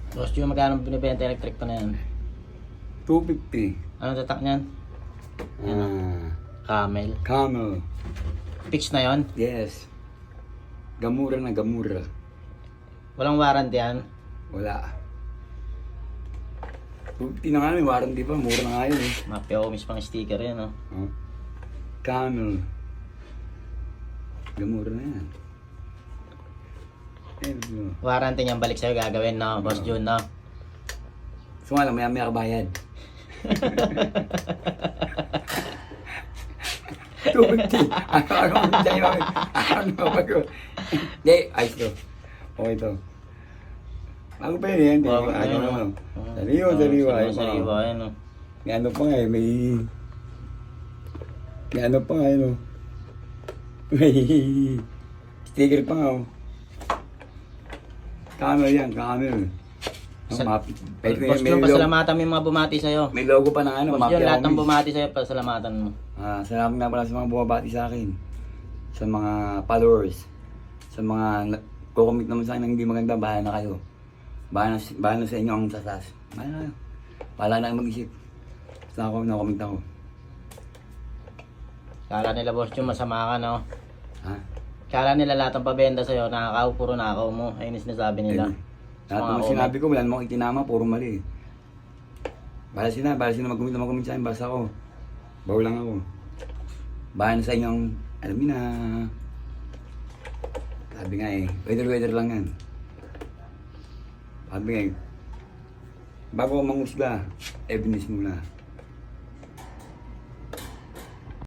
Boss Jun, magkano binibenta electric pa na yan? 250. Anong tatak niyan? Camel. Camel. Fix na yon? Yes. Gamura na gamura. Walang warranty yan? Wala. 250 na nga, may warranty pa. Mura na nga yun eh. Mapiaomis pang sticker yan, oh. Camel. Gamura na yan. Warranty niyan balik sa'yo gagawin, no? Boss Jun, no? Sumala, maya kabayad. 250. Ano tayo? Ano ba ko? Hindi, ayos to. Okay to. Bago pa yun yan. Bago pa yun, Ano, oh. sariwa. Sariwa, yan, oh. May ano pa nga eh, may ano pa nga yun, oh. May sticker pa nga, oh. Camel yan, camel. Boss Jun, pasalamatan mo yung mga bumati sa'yo. May logo pa na ano, Boss Jun, lahat ng Homies. bumati sa'yo, pasalamatan mo. Salamat nga pala sa mga bumabati sa akin. Sa mga followers. Sa mga kukomment naman sa akin ng hindi maganda, bahala na kayo. Bahala na sa inyo ang sasas. Bahala na kayo. Bahala na kayo mag-isip. Basta ako, nakomment ako. Kala nila, Boss Jun, masama ka, no? Ha? Kala nila lahat ng pabenta sa'yo, nakakaw, puro nakaw mo. Ayun yung sinasabi nila. Lahat Mga naman comment. sinabi ko, wala namang itinama, puro mali. Bahala sila mag-comment sa akin, basta ako. Bawa lang ako. Bahala na sa inyong, alam niyo na. Sabi nga eh, weather lang yan. Sabi nga eh, bago ako manghusga, evidence muna.